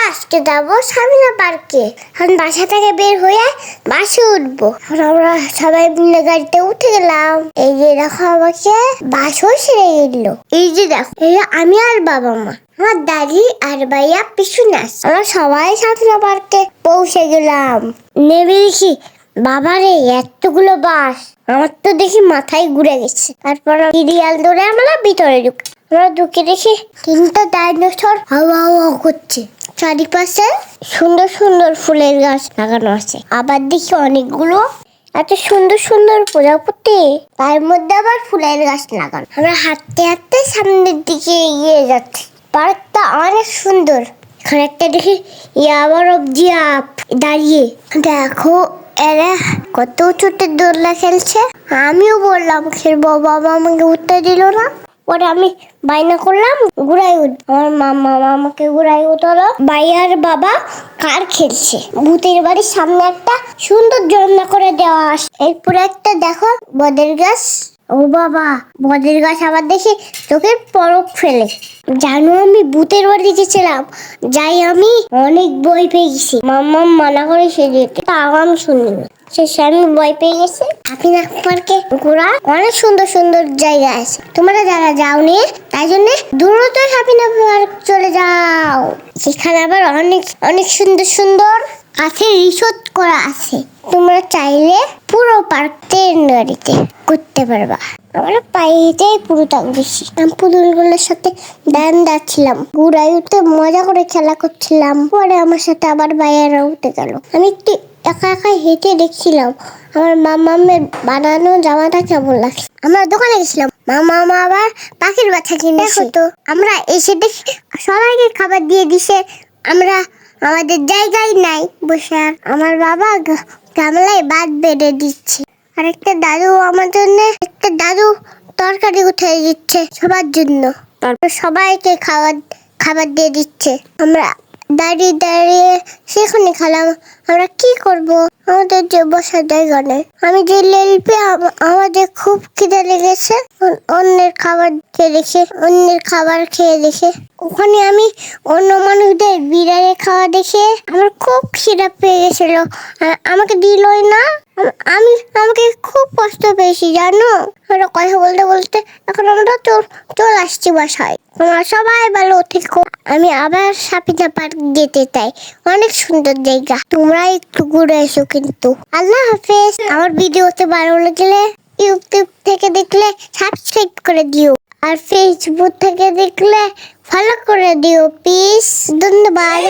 আজকে যাবো সামিনা পার্কে। এখন বাসা থেকে বের হয়ে বাসে উঠবো। এখন আমরা সবাই মিলে গাড়িতে উঠে গেলাম। এই যে দেখো আমাকে বাসও সেরে গেল। এই যে দেখো এই আমি আর বাবা মা, আমার দাদি আর ভাইয়া পিছনে আছে। আমরা সবাই সামিনা পার্কে পৌঁছে গেলাম। নেমে দেখি বাবারে এতগুলো বাস, আমার তো দেখি মাথায় ঘুরে গেছে। তারপর সিরিয়াল ধরে আমরা ভিতরে ঢুকি। আমরা ঢুকে দেখি তিনটা ডাইনোসর হাওয়া হাওয়া করছে। চারিপাশে সুন্দর সুন্দর ফুলের গাছ লাগানো আছে। আবার দেখি অনেকগুলো এত সুন্দর সুন্দর প্রজাপতি, তার মধ্যে আবার ফুলের গাছ লাগানো। আমরা হাঁটতে হাঁটতে সামনের দিকে এগিয়ে যাচ্ছি। পার্কটা অনেক সুন্দর। এখানে একটা দেখি ইয়াবার জিরাফ দাঁড়িয়ে। দেখো এরা কত ছোট দোলনা খেলছে। আমিও বললাম খেলবো, বাবা আমাকে উঠতে দিল না। পরে আমি বাইনা করলাম ঘুরাই উঠ। আমার মামা আমাকে ঘুরাই উঠলো। ভাই আর বাবা কার খেলছে। ভূতের বাড়ির সামনে একটা সুন্দর ঝর্ণা করে দেওয়া আছে। এরপরে একটা দেখো বদের গাছ। ও বাবা, বদের গাছ আবার দেখি চোখের পলক ফেলে। জানো আমি ভূতের বাড়ি গেছিলাম, যাই আমি অনেক ভয় পেয়ে গেছি। মাম্মা মানা করে সে যেতে, তাও আমি শুনিনি। শেষে আমি ভয় পেয়ে গেছি। সামিনা পার্কে ঘোরা অনেক সুন্দর সুন্দর জায়গা আছে। তোমরা যারা যাওনি তাই জন্য দ্রুত সামিনা পার্ক চলে যাও। সেখানে আবার অনেক অনেক সুন্দর সুন্দর কাঠের রিসোর্ট করা আছে। তোমরা চাইলে পুরো পার্ক ট্রেন গাড়িতে করতে পারবা। আমরা পায়ে হেঁটেই পুরোটা ঘুরছি। আমি পুতুলগুলোর সাথে দাঁড়াচ্ছিলাম, ঘুরাই উঠতে মজা করে খেলা করছিলাম। পরে আমার সাথে আবার ভাইয়ারা উঠে গেল। আমি একটু একা একা হেঁটে দেখছিলাম আমার মামামের বানানো জামাটা কেমন লাগছে। আমরা দোকানে গেছিলাম, মামা আবার পাখির বাচ্চা কিনেছে। তো আমরা এসে দেখি সবাইকে খাবার দিয়ে দিছে। আমরা আমাদের জায়গায় নাই বসে। আর আমার বাবা গামলায় ভাত বেড়ে দিচ্ছে। আর একটা দাদু আমার জন্য একটা দাদু তরকারি উঠিয়ে দিচ্ছে সবার জন্য। তারপর সবাইকে খাবার দিয়ে দিচ্ছে। আমরা দাঁড়িয়ে দাঁড়িয়ে সেখানে খেলাম। আমরা কি করব, আমাদের যে বসার জায়গা নেই। আমি যে লেলপে আমাদের খুব খিদে লেগেছে। অন্যের খাবার খেয়ে দেখে ওখানে আমি অন্য মানুষদের বিড়ালে খাওয়া দেখে আমার খুব খিদে পেয়ে গেছিল। আমাকে দিলই না। আমাকে খুব কষ্ট পেয়েছি জানো। আমরা কথা বলতে বলতে এখন আমরা চলে আসছি বাসায়। তোমরা সবাই ভালো থেকো। আমি আবার সামিনা পার্ক যেতে চাই, অনেক সুন্দর জায়গা। তোমরা একটু ঘুরে এসো কিন্তু। আল্লাহ হাফেজ। আমার ভিডিওতে ভালো লাগলে ইউটিউব থেকে দেখলে সাবস্ক্রাইব করে দিও, আর ফেসবুক থেকে দেখলে ফলো করে দিও প্লিজ। ধন্যবাদ।